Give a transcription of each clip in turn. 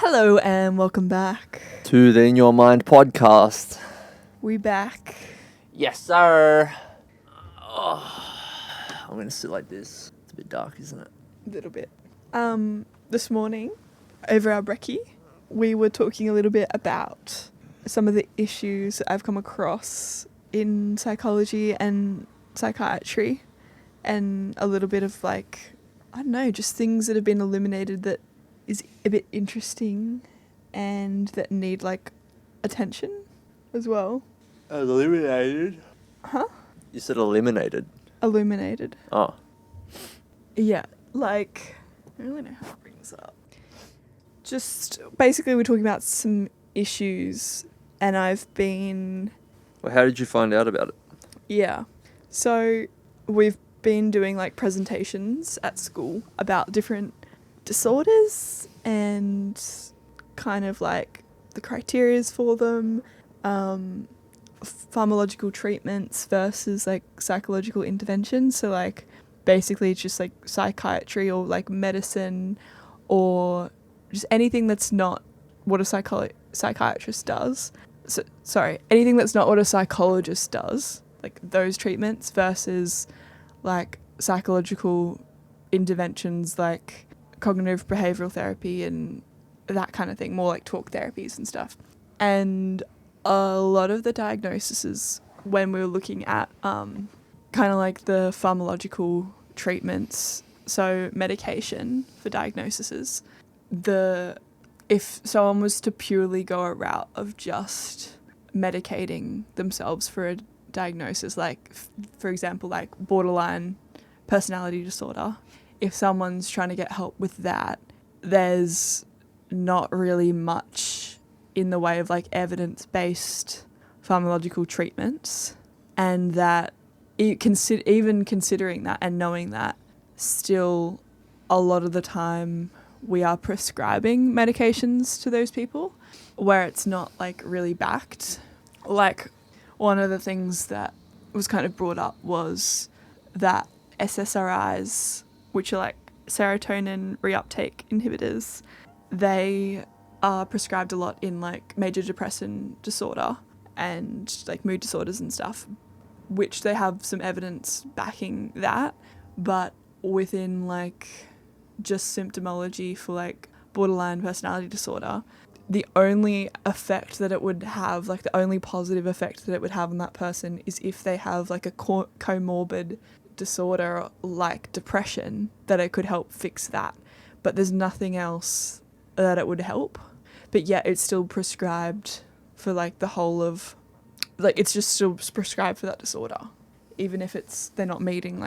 Hello and welcome back. To the In Your Mind podcast. We back. Yes, sir. Oh, I'm going to sit like this. It's a bit dark, isn't it? A little bit. This morning, over our brekkie, we were talking a little bit about some of the issues that I've come across in psychology and psychiatry, and a little bit of just things that have been illuminated that is a bit interesting and that need attention as well. Eliminated? Huh? You said eliminated. Illuminated. Oh. Yeah, I don't really know how it brings up. Just basically we're talking about some issues and I've been... Well, how did you find out about it? Yeah. So we've been doing presentations at school about different disorders and kind of the criterias for them, pharmacological treatments versus psychological interventions. So basically it's just psychiatry or medicine or just anything that's not what a psychiatrist does. Anything that's not what a psychologist does, those treatments versus psychological interventions like cognitive behavioral therapy and that kind of thing, more talk therapies and stuff. And a lot of the diagnoses when we were looking at kind of the pharmacological treatments, so medication for diagnoses, if someone was to purely go a route of just medicating themselves for a diagnosis, for example, borderline personality disorder, if someone's trying to get help with that, there's not really much in the way of evidence-based pharmacological treatments, and that even considering that and knowing that, still a lot of the time we are prescribing medications to those people where it's not really backed. One of the things that was kind of brought up was that SSRIs, which are serotonin reuptake inhibitors, they are prescribed a lot in major depressive disorder and mood disorders and stuff, which they have some evidence backing that, but within just symptomology for borderline personality disorder, the only effect that it would have, the only positive effect that it would have on that person is if they have a comorbid disorder like depression, that it could help fix that. But there's nothing else that it would help. But yet it's still prescribed for the whole of, it's just still prescribed for that disorder, even if they're not meeting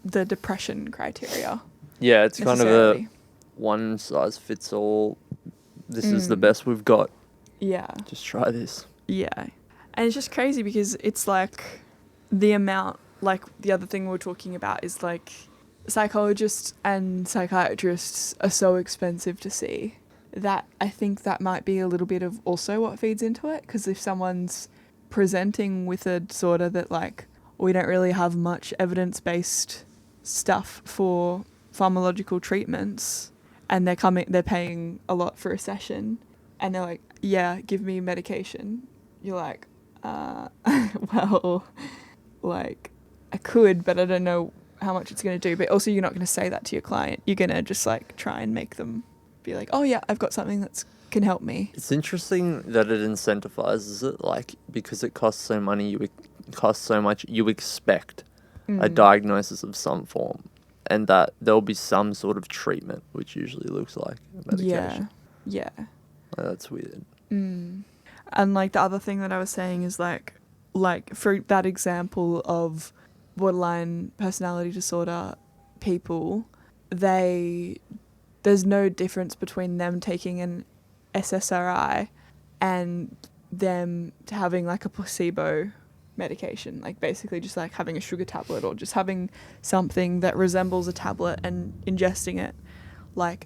the depression criteria. Yeah, it's kind of a one size fits all. This is the best we've got. Yeah. Just try this. Yeah. And it's just crazy because it's the amount, the other thing we're talking about is psychologists and psychiatrists are so expensive to see that I think that might be a little bit of also what feeds into it, because if someone's presenting with a disorder that we don't really have much evidence-based stuff for pharmacological treatments, and they're paying a lot for a session, and they're yeah, give me medication, you're well, I could, but I don't know how much it's going to do. But also you're not going to say that to your client. You're going to just try and make them be oh yeah, I've got something that can help me. It's interesting that it incentivizes it, because it costs so much, you expect a diagnosis of some form, and that there'll be some sort of treatment, which usually looks like a medication. Yeah. That's weird. And the other thing that I was saying is for that example of borderline personality disorder people, there's no difference between them taking an SSRI and them having a placebo medication, basically just having a sugar tablet or just having something that resembles a tablet and ingesting it.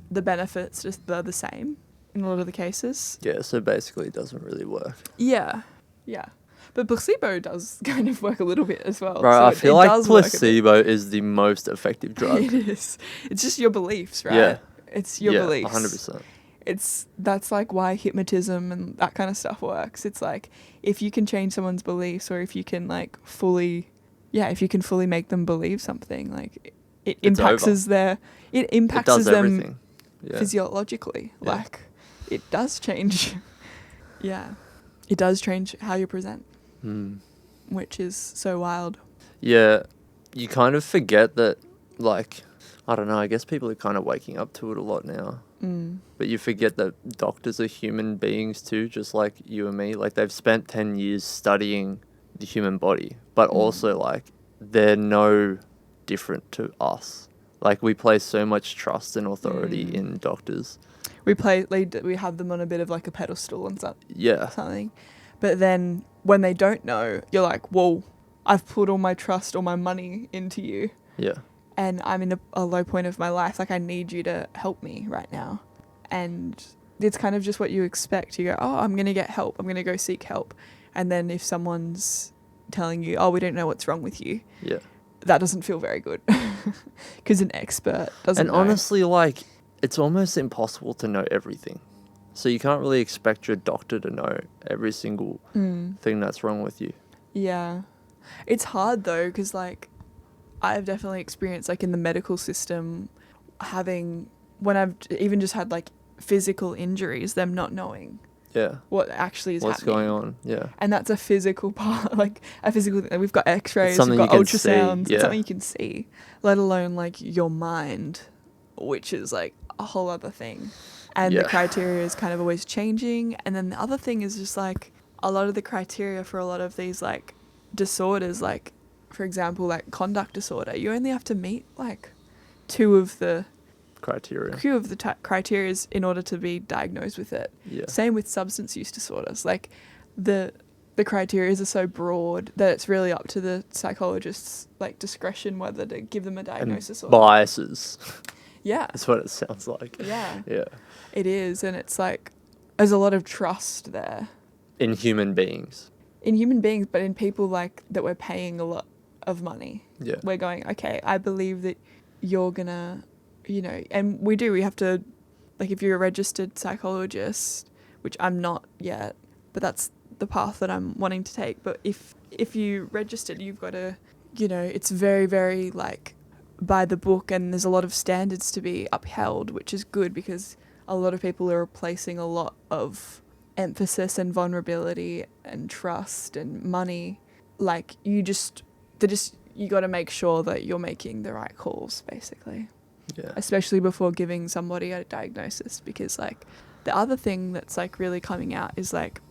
The benefits just are the same in a lot of the cases. Yeah, so basically it doesn't really work. Yeah. But placebo does kind of work a little bit as well. Right, so I feel like placebo is the most effective drug. It is. It's just your beliefs, right? Yeah. It's your beliefs. 100%. That's like why hypnotism and that kind of stuff works. It's like if you can change someone's beliefs, or if you can like fully make them believe something, like it impacts them everything. Yeah. physiologically. Yeah. Like it does change. Yeah. It does change how you present, which is so wild. Yeah, you kind of forget that, like, I don't know, I guess people are kind of waking up to it a lot now. But you forget that doctors are human beings too, just like you and me. Like, they've spent 10 years studying the human body, but also, like, they're no different to us. Like, we place so much trust and authority in doctors. We have them on a bit of like a pedestal and something. But then when they don't know, you're like, well, I've put all my trust, all my money into you. Yeah. And I'm in a low point of my life. Like, I need you to help me right now. And it's kind of just what you expect. You go, oh, I'm going to get help. I'm going to go seek help. And then if someone's telling you, oh, we don't know what's wrong with you. Yeah. That doesn't feel very good. Because an expert doesn't know. And honestly, like, it's almost impossible to know everything. So you can't really expect your doctor to know every single thing that's wrong with you. Yeah. It's hard though, because like I've definitely experienced like in the medical system when I've even just had like physical injuries, them not knowing what actually is what's happening. going on. Yeah. And that's a physical part, like a physical thing. We've got x-rays, It's we've got ultrasounds, see, it's something you can see, let alone like your mind, which is like a whole other thing. And the criteria is kind of always changing. And then the other thing is just like a lot of the criteria for a lot of these like disorders, like for example, like conduct disorder, you only have to meet like two of the criteria in order to be diagnosed with it. Yeah. Same with substance use disorders. Like the criteria are so broad that it's really up to the psychologist's like discretion whether to give them a diagnosis and or biases. Yeah. That's what it sounds like. Yeah. Yeah. It is, and it's like there's a lot of trust there. In human beings, but in people like that we're paying a lot of money. Yeah. We're going, okay, I believe that you're gonna, and we have to, like if you're a registered psychologist, which I'm not yet, but that's the path that I'm wanting to take. But if you registered, you've got to, it's very, very like by the book, and there's a lot of standards to be upheld, which is good because a lot of people are placing a lot of emphasis and vulnerability and trust and money. Like you got to make sure that you're making the right calls, basically. Yeah. Especially before giving somebody a diagnosis, because like the other thing that's like really coming out is like,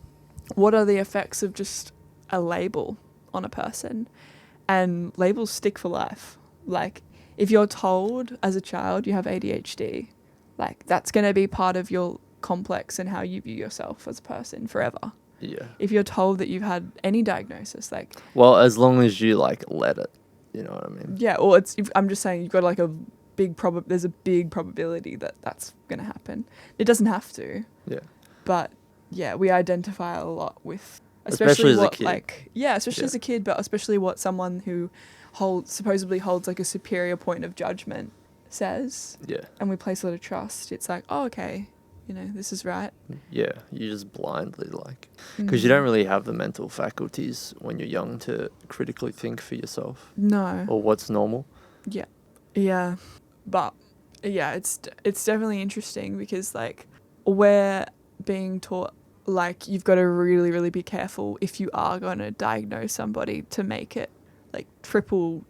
what are the effects of just a label on a person? And labels stick for life. Like if you're told as a child you have ADHD, like that's going to be part of your complex and how you view yourself as a person forever. Yeah. If you're told that you've had any diagnosis, like... Well, as long as you like let it, you know what I mean? Yeah, or I'm just saying you've got like there's a big probability that that's going to happen. It doesn't have to. Yeah. But yeah, we identify a lot with... Especially as a kid. As a kid, but especially what someone who supposedly holds like a superior point of judgment says. Yeah. And we place a lot of trust. It's like, oh, okay, this is right. Yeah, you just blindly like... Because you don't really have the mental faculties when you're young to critically think for yourself. No. Or what's normal. Yeah. Yeah. But, yeah, it's definitely interesting because, like, we're being taught, like, you've got to really, really be careful if you are going to diagnose somebody to make it, like, triple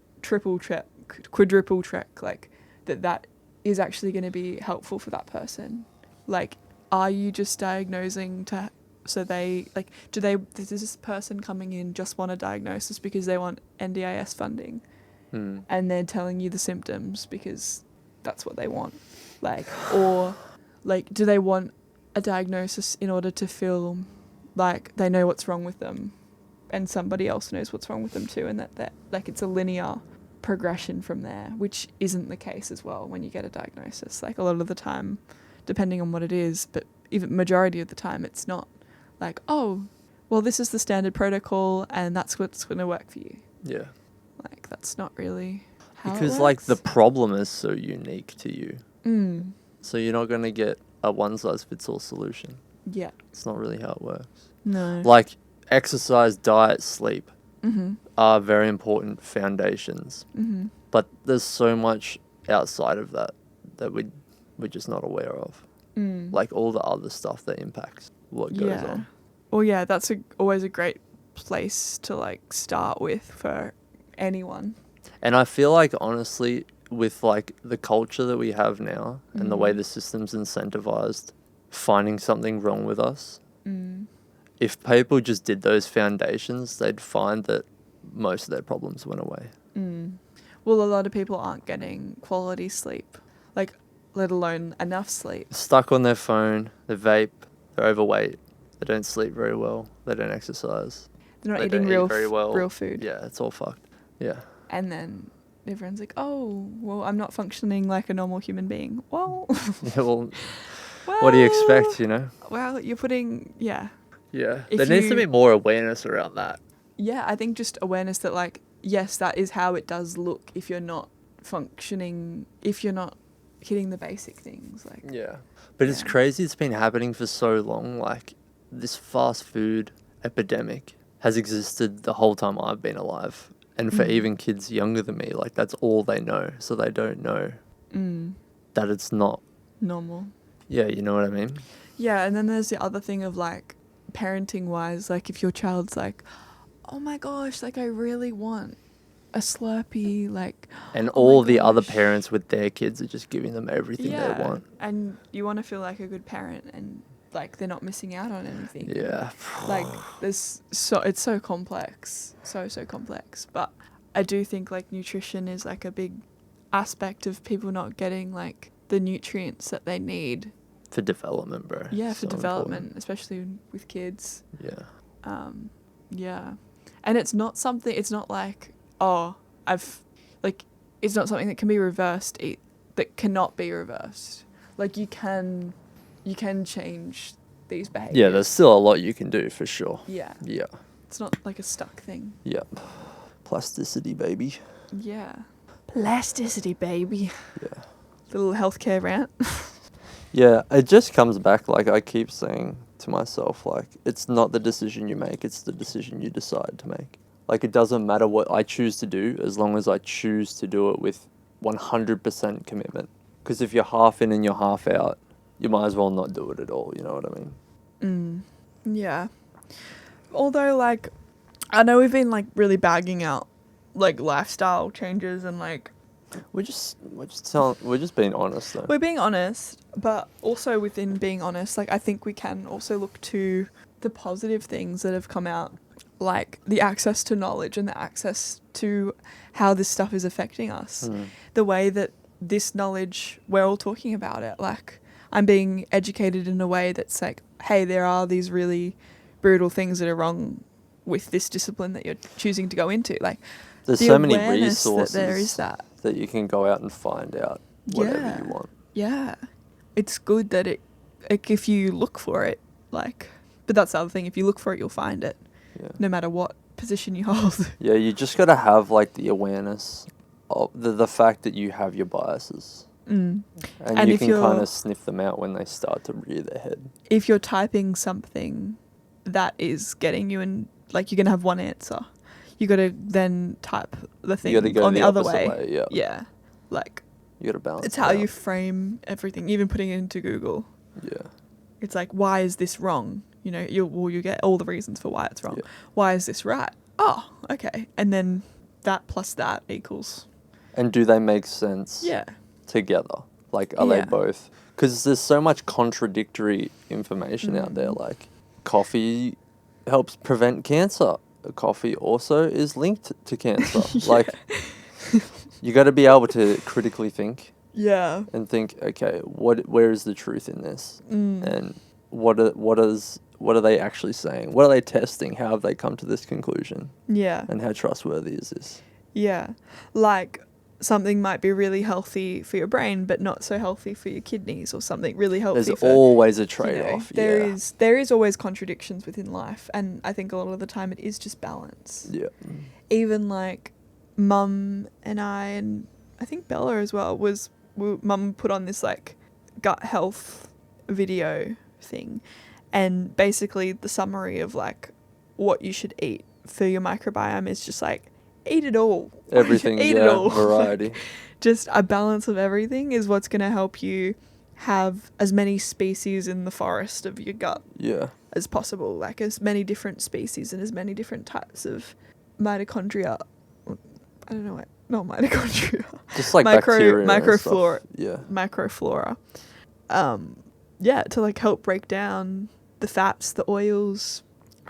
check, quadruple check, like, that is actually going to be helpful for that person. Like, are you just diagnosing does this person coming in just want a diagnosis because they want NDIS funding? And they're telling you the symptoms because that's what they want? Like, or, like, do they want a diagnosis in order to feel like they know what's wrong with them and somebody else knows what's wrong with them too, and that like it's a linear progression from there, which isn't the case as well when you get a diagnosis. Like a lot of the time, depending on what it is, but even majority of the time it's not like, oh, well, this is the standard protocol and that's what's going to work for you. Yeah. Like that's not really how because it like works. the problem is so unique to you. So you're not going to get a one-size-fits-all solution. Yeah. It's not really how it works. No. Like, exercise, diet, sleep Mm-hmm. are very important foundations. Mm-hmm. But there's so much outside of that we're just not aware of. Like all the other stuff that impacts what goes on. Well, yeah, that's always a great place to like start with for anyone. And I feel like, honestly, with like the culture that we have now and the way the system's incentivized finding something wrong with us, if people just did those foundations, they'd find that most of their problems went away. Well, a lot of people aren't getting quality sleep, like, let alone enough sleep. Stuck on their phone, they vape, they're overweight, they don't sleep very well, they don't exercise. They're not they eating don't real eat very well. real food. Yeah, it's all fucked. Yeah. And then everyone's like, oh, well, I'm not functioning like a normal human being. Well, Yeah, well, what do you expect, you know? Well, you're putting, yeah. Yeah. If There needs to you- be more awareness around that. Yeah, I think just awareness that, like, yes, that is how it does look if you're not functioning, if you're not hitting the basic things. Like, Yeah. But it's Yeah. crazy it's been happening for so long. Like, this fast food epidemic has existed the whole time I've been alive. And for even kids younger than me, like, that's all they know. So they don't know that it's not. normal. Yeah, you know what I mean? Yeah, and then there's the other thing of, like, parenting wise, like, if your child's like, oh my gosh, like, I really want a Slurpee, like, And oh all my the other gosh. parents with their kids are just giving them everything Yeah, they want. and you want to feel like a good parent and, like, they're not missing out on anything. Yeah. Like, it's so complex, so complex. But I do think, like, nutrition is, like, a big aspect of people not getting, like, the nutrients that they need. For development, bro. Yeah, for So development, especially with kids. important. Yeah. And it's not like, oh, it's not something that can be reversed, that cannot be reversed. Like, you can change these behaviors. Yeah, there's still a lot you can do for sure. Yeah. Yeah. It's not like a stuck thing. Yep. Plasticity, baby. Yeah. Plasticity, baby. Yeah. Little healthcare rant. Yeah, it just comes back, like I keep saying to myself, like, it's not the decision you make, it's the decision you decide to make. Like, it doesn't matter what I choose to do as long as I choose to do it with 100% commitment. Because if you're half in and you're half out, you might as well not do it at all, you know what I mean? Yeah. Although, like, I know we've been, like, really bagging out, like, lifestyle changes and, like, We're just being honest though. we're being honest, but also within being honest, like, I think we can also look to the positive things that have come out, like the access to knowledge and the access to how this stuff is affecting us. The way that this knowledge, we're all talking about it. Like, I'm being educated in a way that's like, hey, there are these really brutal things that are wrong with this discipline that you're choosing to go into. Like, There's the so many awareness resources that there is that. you can go out and find out whatever Yeah. you want. Yeah. It's good that if you look for it, like, but that's the other thing, if you look for it, you'll find it, Yeah. no matter what position you hold. Yeah, you just got to have, like, the awareness of the fact that you have your biases. And you if can you're- kind of sniff them out when they start to rear their head. If you're typing something that is getting you in, like, you're going to have one answer. You got to then type the thing gotta go on the the other opposite way. way, yeah. Yeah. Like, You got to balance it's it how out. you frame everything, even putting it into Google. Yeah. It's like, why is this wrong? You know, you get all the reasons for why it's wrong. Yeah. Why is this right? Oh, okay. And then that plus that equals. And do they make sense Yeah. together? Like, are they Yeah. both? Because there's so much contradictory information out there. Like, coffee helps prevent cancer. Coffee also is linked to cancer. Like, you got to be able to critically think Yeah. and think, okay, where is the truth in this? And what are they actually saying? What are they testing? How have they come to this conclusion? Yeah. And how trustworthy is this? Yeah. Like, something might be really healthy for your brain, but not so healthy for your kidneys, or something really healthy There's for... always a you know, trade-off. there is always contradictions within life, and I think a lot of the time it is just balance. Yeah. Even, like, Mum and I think Bella as well, Mum put on this, like, gut health video thing, and basically the summary of like what you should eat for your microbiome is just like eat it all. Everything, Eat yeah, it all. variety. Like, just a balance of everything is what's going to help you have as many species in the forest of your gut Yeah. as possible, like as many different species and as many different types of mitochondria. I don't know what, not mitochondria. Just like bacteria and microflora. stuff. Yeah. Microflora. Yeah, to like help break down the fats, the oils,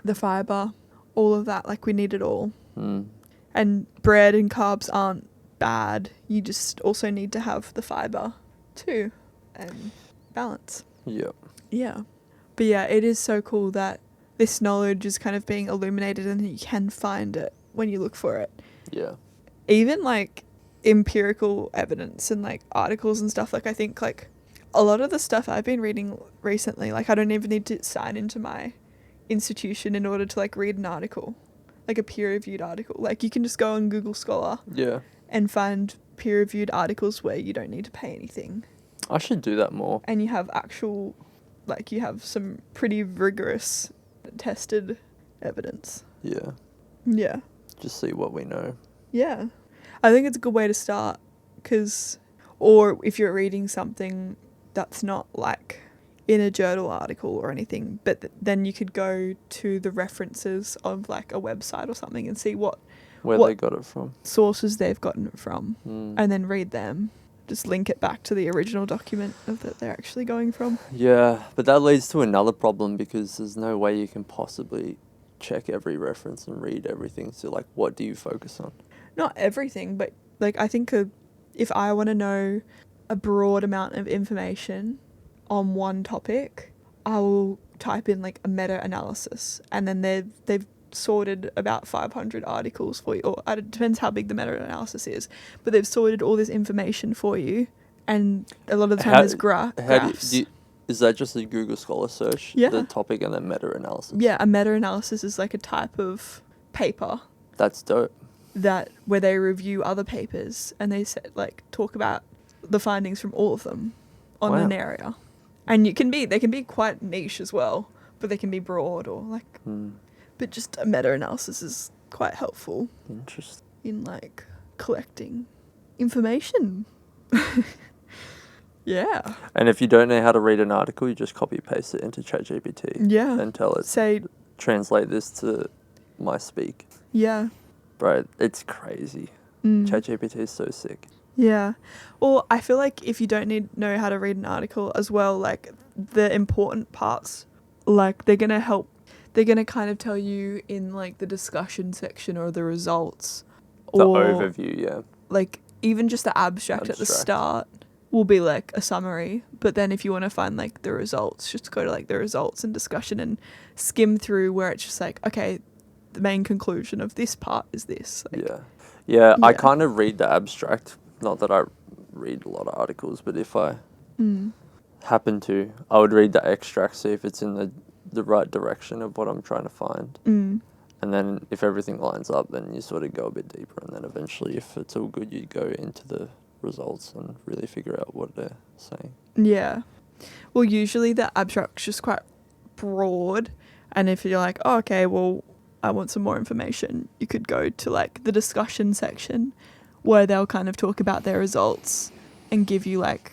the fiber, all of that. Like we need it all. Mm. And bread and carbs aren't bad. You just also need to have the fiber too, and balance. Yep. Yeah. But yeah, it is so cool that this knowledge is kind of being illuminated and you can find it when you look for it. Yeah. Even like empirical evidence and like articles and stuff, like I think like a lot of the stuff I've been reading recently, like I don't even need to sign into my institution in order to like read an article, like a peer-reviewed article. Like you can just go on Google Scholar Yeah. and find peer-reviewed articles where you don't need to pay anything. I should do that more. And you have actual, like you have some pretty rigorous tested evidence. Yeah. Yeah. Just see what we know. Yeah. I think it's a good way to start because, or if you're reading something that's not like in a journal article or anything, but then you could go to the references of like a website or something and see what They got it from. sources they've gotten it from, Mm. and then read them. Just link it back to the original document that they're actually going from. Yeah, but that leads to another problem because there's no way you can possibly check every reference and read everything. So, like, what do you focus on? Not everything, but like I think if I want to know a broad amount of information on one topic, I will type in like a meta-analysis, and then they've sorted about 500 articles for you, or it depends how big the meta-analysis is, but they've sorted all this information for you, and a lot of the time there's graphs. Is that just a Google Scholar search? Yeah. The topic and then meta-analysis? Yeah, a meta-analysis is like a type of paper That's dope. where they review other papers and they talk about the findings from all of them on an area. And they can be quite niche as well, but they can be broad or like, but just a meta-analysis is quite helpful Interesting. in like collecting information. Yeah. And if you don't know how to read an article, you just copy paste it into ChatGPT. Yeah. And tell it, translate this to my speak. Yeah. Bro, it's crazy. Mm. ChatGPT is so sick. Yeah. Well, I feel like if you don't know how to read an article as well, like the important parts, like they're going to kind of tell you in like the discussion section or the results. The or overview, yeah. Like even just the abstract at the start will be like a summary. But then if you want to find like the results, just go to like the results and discussion and skim through where it's just like, okay, the main conclusion of this part is this. Like, yeah. I kind of read the abstract. Not that I read a lot of articles, but if I happen to, I would read the extract, see if it's in the right direction of what I'm trying to find. And then if everything lines up, then you sort of go a bit deeper. And then eventually, if it's all good, you go into the results and really figure out what they're saying. Yeah. Well, usually the abstract's just quite broad. And if you're like, oh, okay, well, I want some more information, you could go to like the discussion section where they'll kind of talk about their results and give you like,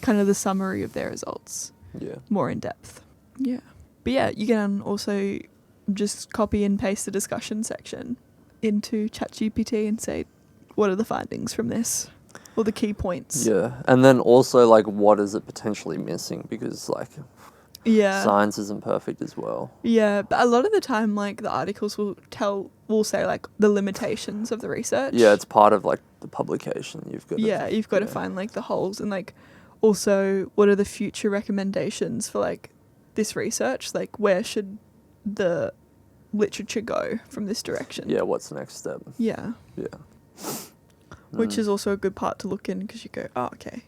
kind of the summary of their results. Yeah. More in depth. Yeah. But yeah, you can also just copy and paste the discussion section into ChatGPT and say, what are the findings from this? Or the key points. Yeah. And then also, like, what is it potentially missing? Because, like, science isn't perfect as well. Yeah, but a lot of the time, like, the articles will say, like, the limitations of the research. Yeah, it's part of, like, the publication. You've got to find, like, the holes and, like, also what are the future recommendations for, like, this research? Like, where should the literature go from this direction? Yeah, what's the next step? Yeah. Yeah. Which is also a good part to look in because you go, oh, okay,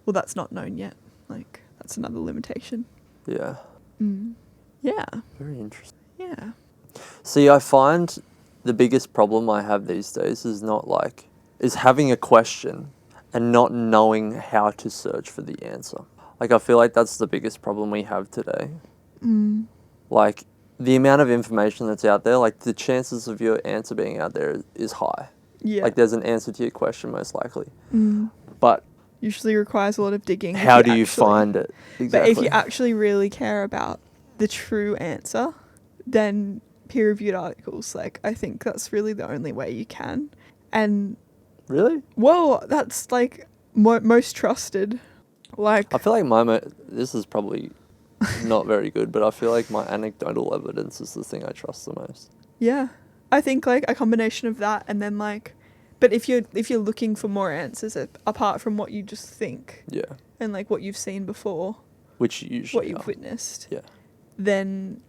well, that's not known yet. Like, that's another limitation. Yeah. Yeah. Very interesting. Yeah. See, I find the biggest problem I have these days is having a question and not knowing how to search for the answer. Like, I feel like that's the biggest problem we have today. Mm. Like, the amount of information that's out there, like, the chances of your answer being out there is high. Yeah. Like, there's an answer to your question, most likely. Mm. But Usually requires a lot of digging. how do you find it? Exactly. But if you actually really care about the true answer, then peer-reviewed articles, like, I think that's really the only way you can. And Really? well, that's like most trusted. Like, I feel like this is probably not very good, but I feel like my anecdotal evidence is the thing I trust the most. yeah, I think like a combination of that, and then like, but if you're looking for more answers apart from what you just think, Yeah. and like what you've seen before, Which usually what you've witnessed, Yeah. then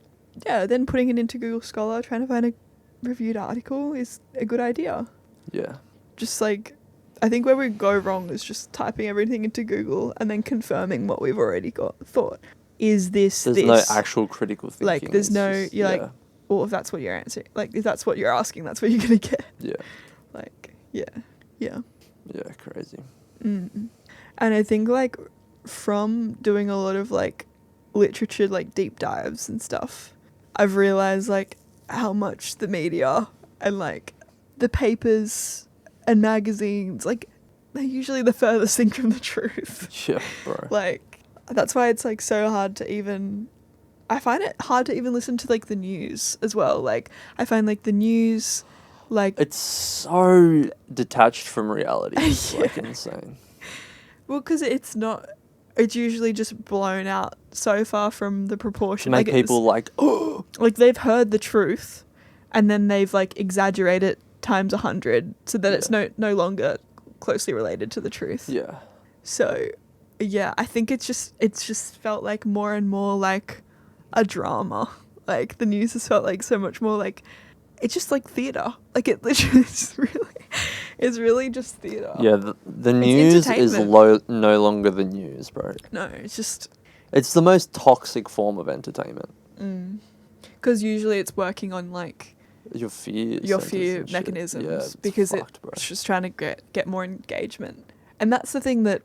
putting it into Google Scholar, trying to find a reviewed article is a good idea. Yeah. Just like, I think where we go wrong is just typing everything into Google and then confirming what we've already thought. Is this There's no actual critical thinking. Like, there's It's no, just- you're like, well, if that's what you're answering, like, if that's what you're asking, that's what you're going to get. Yeah. Like, yeah. Yeah. Yeah, crazy. Mm. And I think, like, from doing a lot of, like, literature, like, deep dives and stuff, I've realized, like, how much the media and, like, the papers and magazines, like, they're usually the furthest thing from the truth. Yeah, bro. Like, that's why it's, like, so hard to even... I find it hard to even listen to, like, the news as well. Like, I find, like, the news, like... It's so detached from reality. It's, Yeah. like, insane. Well, because it's not... It's usually just blown out so far from the To proportion. make like, people, like, oh! like, they've heard the truth, and then they've, like, exaggerated it times 100 so that it's no longer closely related to the truth. Yeah. So, yeah, I think it's just felt like more and more like a drama. Like, the news has felt like so much more like, it's just like theatre. Like, it literally it's really just theatre. Yeah, the news is no longer the news, bro. No, it's just... It's the most toxic form of entertainment. Because usually it's working on, like... Your fear mechanisms. Yeah, it's because fucked, it's just trying to get more engagement. And that's the thing that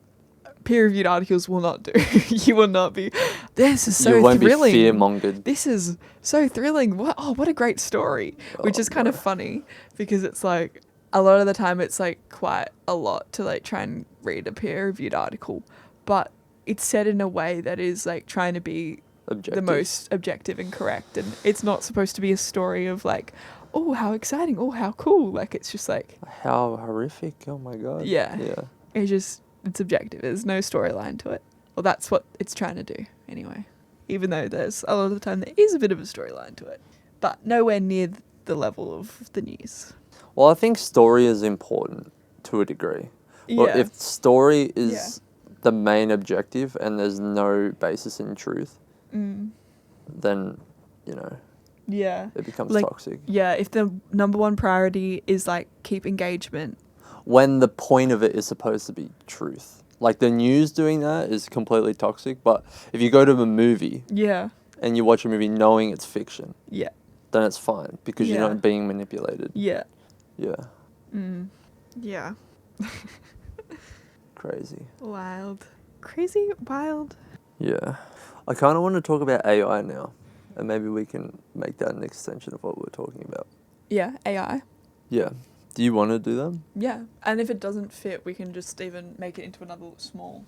peer-reviewed articles will not do. You will not be, this is so thrilling. You won't be fear-mongered. This is so thrilling. What a great story. Which is kind of funny because it's like, a lot of the time it's like quite a lot to like try and read a peer-reviewed article. But it's said in a way that is like trying to be the most objective and correct. And it's not supposed to be a story of like, oh, how exciting. Oh, how cool. Like, it's just like... How horrific. Oh, my God. Yeah. Yeah. It's objective. There's no storyline to it. Well, that's what it's trying to do, anyway. Even though there's a lot of the time there is a bit of a storyline to it. But nowhere near the level of the news. Well, I think story is important to a degree. Well, if story is the main objective and there's no basis in truth, then, you know, it becomes like, toxic. Yeah, if the number one priority is, like, keep engagement. When the point of it is supposed to be truth. Like, the news doing that is completely toxic, but if you go to a movie and you watch a movie knowing it's fiction, then it's fine because you're not being manipulated. Yeah. Yeah. Crazy. Wild. Crazy, wild. Yeah. I kind of want to talk about AI now, and maybe we can make that an extension of what we're talking about. Yeah, AI. Yeah. Do you want to do them? Yeah, and if it doesn't fit, we can just even make it into another small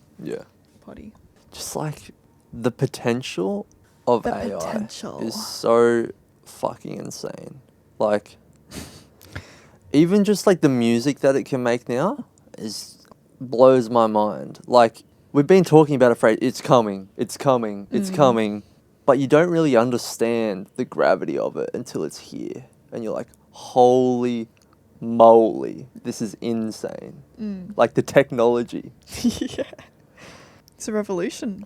potty. Just like the potential of AI is so fucking insane. Like, even just like the music that it can make now blows my mind. Like, we've been talking about it for it's coming, but you don't really understand the gravity of it until it's here. And you're like, holy moly, this is insane. Like, the technology. Yeah. It's a revolution.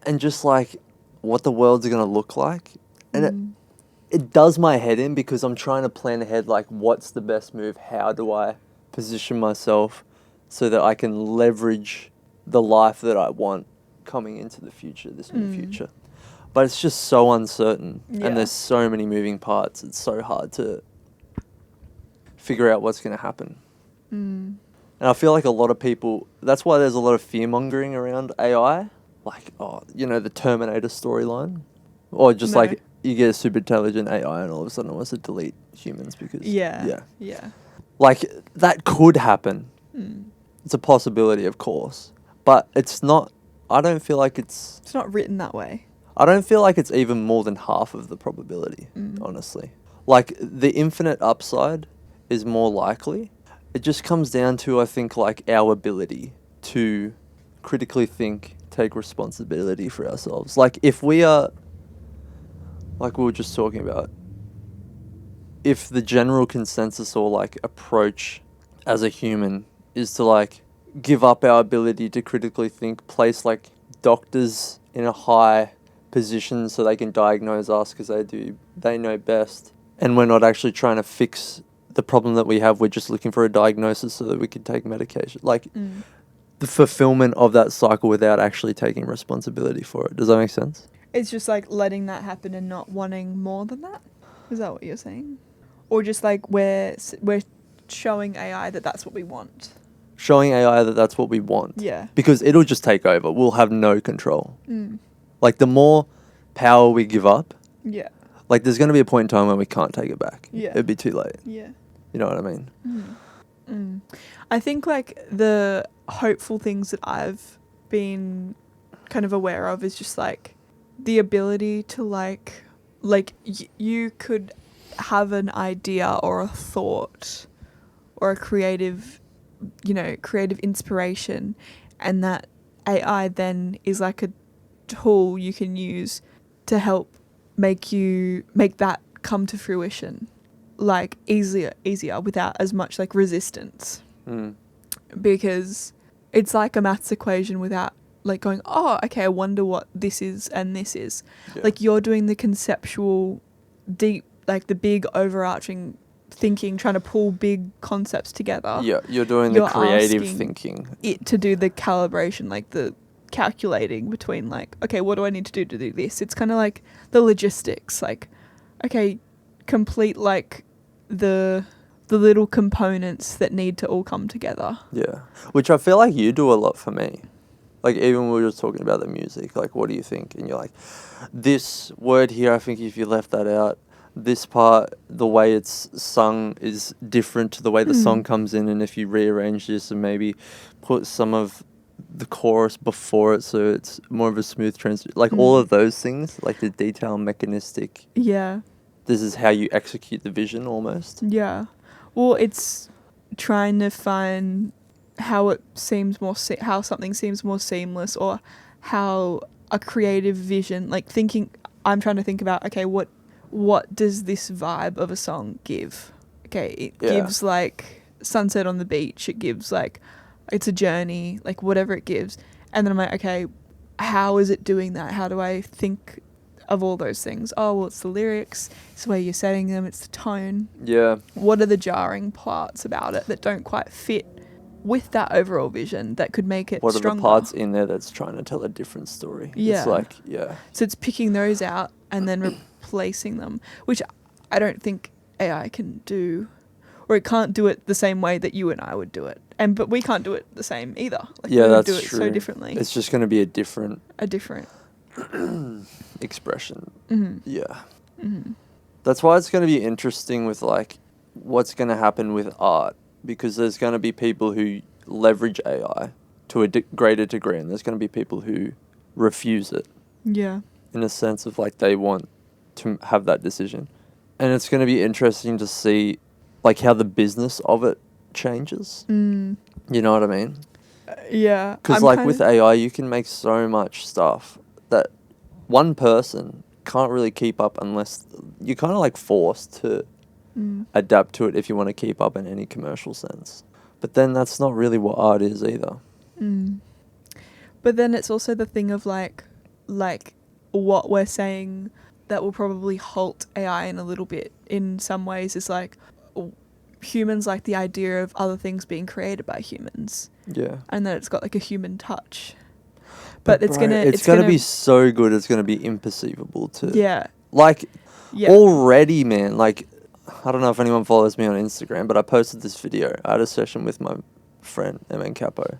And just like what the world's going to look like. And it does my head in because I'm trying to plan ahead, like, what's the best move? How do I position myself so that I can leverage the life that I want coming into the future, this new future. But it's just so uncertain and there's so many moving parts. It's so hard to figure out what's going to happen. And I feel like a lot of people, that's why there's a lot of fear-mongering around AI, like, the Terminator storyline? Or just No. like you get a super intelligent AI and all of a sudden it wants to delete humans because... Yeah. Like, that could happen. Mm. It's a possibility, of course. But it's not... I don't feel like it's... It's not written that way. I don't feel like it's even more than half of the probability, honestly. Like, the infinite upside is more likely. It just comes down to, I think, like, our ability to critically think, take responsibility for ourselves. Like, if we are... Like we were just talking about, if the general consensus or, like, approach as a human is to, like, give up our ability to critically think, place, like, doctors in a high position so they can diagnose us because they know best, and we're not actually trying to fix the problem that we have, we're just looking for a diagnosis so that we can take medication. Like, the fulfillment of that cycle without actually taking responsibility for it. Does that make sense? It's just like letting that happen and not wanting more than that? Is that what you're saying? Or just like we're showing AI that that's what we want? Showing AI that that's what we want. Yeah. Because it'll just take over. We'll have no control. Mm. Like, the more power we give up, Yeah. like, there's going to be a point in time when we can't take it back. Yeah. It'd be too late. Yeah. You know what I mean? I think, like, the hopeful things that I've been kind of aware of is just, like, the ability to, like you could have an idea or a thought or a creative inspiration, and that AI then is like a tool you can use to help make that come to fruition, like, easier without as much, like, resistance. Because it's like a maths equation without, like, going, oh, okay, I wonder what this is and this is. Yeah. Like, you're doing the conceptual, deep, like, the big overarching thinking, trying to pull big concepts together. Yeah, you're doing the creative thinking. It to do the calibration, like the calculating between, like, okay, what do I need to do this? It's kind of like the logistics, like, okay, complete, like, the little components that need to all come together. Yeah, which I feel like you do a lot for me. Like, even we were just talking about the music, like, what do you think? And you're like, this word here, I think if you left that out, this part, the way it's sung is different to the way the song comes in, and if you rearrange this and maybe put some of the chorus before it so it's more of a smooth transition, like, all of those things, like the detail, mechanistic. Yeah. This is how you execute the vision, almost. Yeah. Well, it's trying to find how it seems more how something seems more seamless, or how a creative vision, like, I'm trying to think about, okay, what does this vibe of a song give? Okay, it gives, like, sunset on the beach, it gives, like, it's a journey, like, whatever it gives. And then I'm like, okay, how is it doing that? How do I think of all those things? Oh, well, it's the lyrics, it's the way you're setting them, it's the tone. Yeah. What are the jarring parts about it that don't quite fit with that overall vision that could make it stronger? What are the parts in there that's trying to tell a different story? Yeah. It's like, yeah. So it's picking those out and then replacing them, which I don't think AI can do, or it can't do it the same way that you and I would do it. But we can't do it the same either. Like, yeah, we would that's do it true. so differently. It's just going to be a different expression. Yeah. That's why it's going to be interesting with, like, what's going to happen with art, because there's going to be people who leverage AI to a greater degree, and there's going to be people who refuse it. Yeah. In a sense of, like, they want to have that decision. And it's going to be interesting to see, like, how the business of it changes. You know what I mean? Yeah. Because, like, with AI, you can make so much stuff that one person can't really keep up unless you're kind of, like, forced to adapt to it if you want to keep up in any commercial sense. But then that's not really what art is either. But then it's also the thing of, like what we're saying that will probably halt AI in a little bit in some ways is, like, humans like the idea of other things being created by humans. Yeah. And that it's got, like, a human touch. But it's bro, gonna be so good, it's gonna be imperceivable to... Yeah. Like, already, man, like, I don't know if anyone follows me on Instagram, but I posted this video. I had a session with my friend, MN Capo.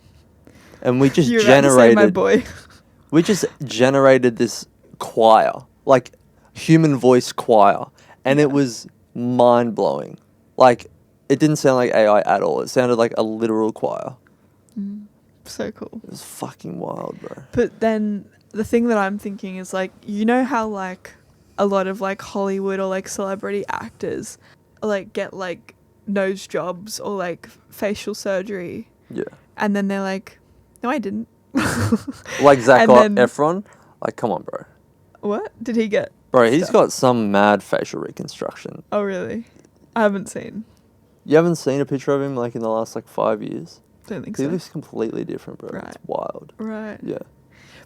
And we just generated... My boy. We just generated this choir, like human voice choir, and it was mind blowing. Like, it didn't sound like AI at all. It sounded like a literal choir. So cool. It was fucking wild, bro. But then the thing that I'm thinking is like, you know how like a lot of like Hollywood or like celebrity actors like get like nose jobs or like facial surgery. Yeah. And then they're like, no, I didn't. Like Zac And then- Efron. Like, come on, bro. What did he get? Bro, he's Stuff. got some mad facial reconstruction. Oh, really? I haven't seen. You haven't seen a picture of him like in the last like 5 years? Don't think He so. looks completely different, bro. Right. It's wild. Right. Yeah.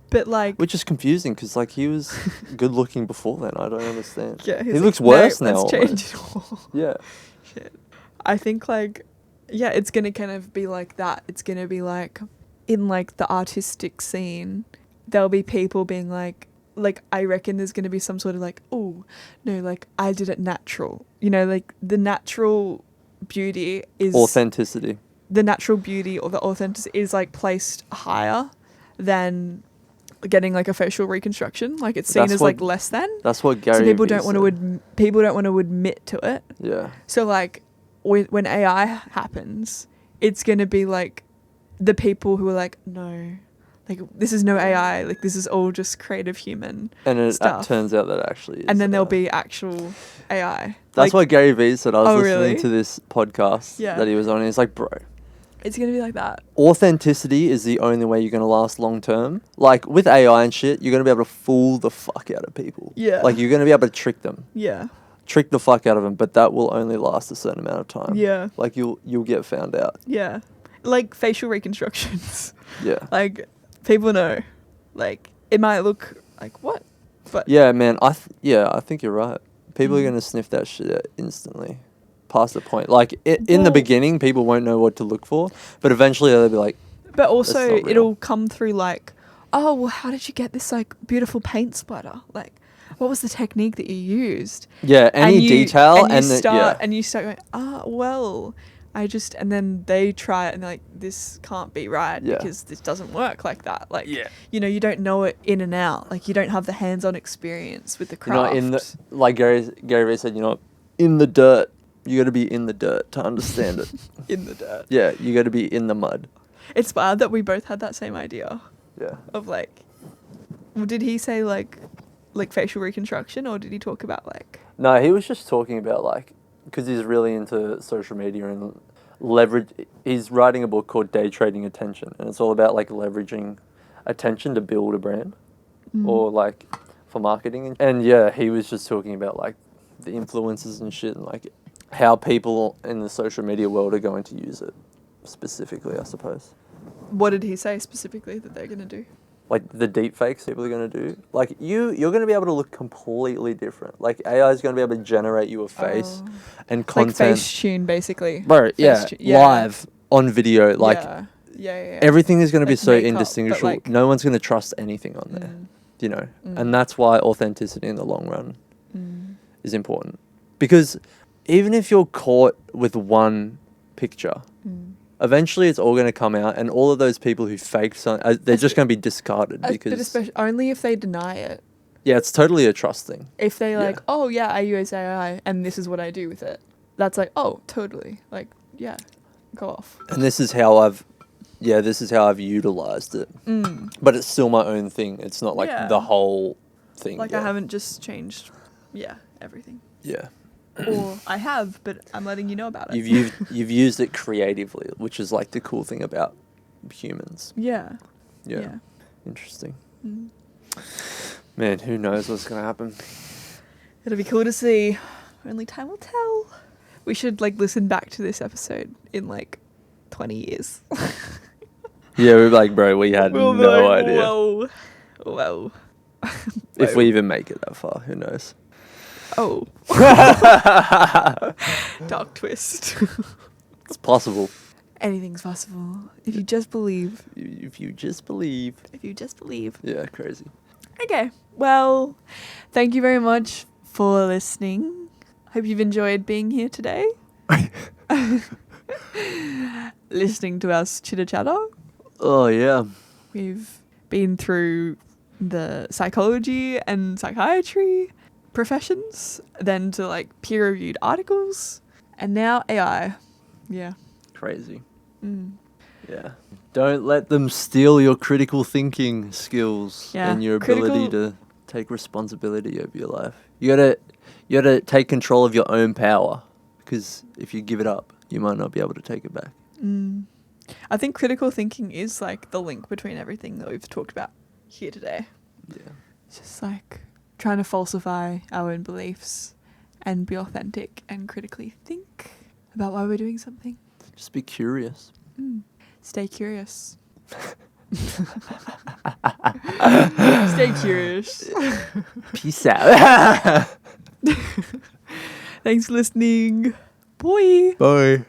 But like, Which is confusing because like he was good looking before then. I don't understand. yeah, He looks worse now. Let's change it all. Yeah. Shit. I think like, yeah, it's gonna kind of be like that. It's gonna be like, in like the artistic scene, there'll be people being like I reckon there's gonna be some sort of like, oh no, like I did it natural. You know, like the natural beauty is Authenticity. The natural beauty or the authenticity is like placed higher than getting like a facial reconstruction. Like it's seen That's as what- like less than. That's what Gary So people Vee don't want said. to people don't want to admit to it. Yeah. So like when AI happens, it's going to be like the people who are like, no, like this is no AI, like this is all just creative human. And it stuff. turns out that actually is. And then there'll be actual AI. That's like, what Gary Vee said. I was Oh, listening really? to this podcast Yeah. that he was on. And he's like, bro, it's going to be like that. authenticity is the only way you're going to last long term. Like with AI and shit, you're going to be able to fool the fuck out of people. Yeah. Like you're going to be able to trick them. Yeah. Trick the fuck out of them, but that will only last a certain amount of time. Yeah. Like you'll get found out. Yeah. Like facial reconstructions. Yeah. Like people know. Like it might look like what? But Yeah, man. I think you're right. People are Mm. going to sniff that shit out instantly. Past the point. Like in the Well- beginning, people won't know what to look for, but eventually they'll be like, But also, not real. it'll come through like, oh, well, how did you get this like beautiful paint splatter? Like, what was the technique that you used? yeah, any detail, and you start yeah. and you start going, well, and then they try it and they're like, this can't be right Yeah. because this doesn't work like that. Like, Yeah. you know, you don't know it in and out. Like, you don't have the hands-on experience with the You know, craft. like Gary Vee said, you know, in the dirt. You got to be in the dirt to understand it. In the dirt. Yeah, you got to be in the mud. It's wild that we both had that same idea Yeah. of like, well, did he say like facial reconstruction or did he talk about like? No, he was just talking about like, because he's really into social media and leverage. He's writing a book called Day Trading Attention, and it's all about like leveraging attention to build a brand or like for marketing. And yeah, he was just talking about like the influencers and shit and like how people in the social media world are going to use it specifically, I suppose. What did he say specifically that they're gonna do? Like the deep fakes people are going to do. Like you're going to be able to look completely different. Like AI is going to be able to generate you a face and content. Like face tune, basically. Bro, yeah, yeah. live on video. Like yeah. everything is going to be Like so makeup, but, indistinguishable. like- No one's going to trust anything on there, you know. And that's why authenticity in the long run is important. Because even if you're caught with one picture, eventually it's all going to come out, and all of those people who faked something, they're just going to be discarded But because especially only if they deny it. yeah, it's totally a trust thing. If they like, Yeah. oh yeah, I use AI and this is what I do with it. That's like, oh, totally. Like, yeah, go off. And this is how I've utilized it. But it's still my own thing. It's not like Yeah. the whole thing. Like yeah. I haven't just changed, everything. Yeah. Or I have, but I'm letting you know about it. You've used it creatively, which is like the cool thing about humans. Yeah. Yeah. Interesting. Man, who knows what's gonna happen? It'll be cool to see. Only time will tell. We should like listen back to this episode in like 20 years. Yeah, we're like, bro, we had We'll be no like, idea. Whoa. If we even make it that far, who knows? Oh. Dark twist. It's possible. Anything's possible. If you just believe. If you just believe. If you just believe. Yeah, crazy. Okay. Well, thank you very much for listening. Hope you've enjoyed being here today. Listening to us chitter chatter. Oh, yeah. We've been through the psychology and psychiatry professions, then to like peer-reviewed articles, and now AI. Yeah. Crazy. Mm. Yeah. Don't let them steal your critical thinking skills and your ability to take responsibility over your life. You gotta take control of your own power, because if you give it up, you might not be able to take it back. I think critical thinking is like the link between everything that we've talked about here today. Yeah. It's just like trying to falsify our own beliefs and be authentic and critically think about why we're doing something. Just be curious. Stay curious. Stay curious. Peace out. Thanks for listening. Bye. Bye.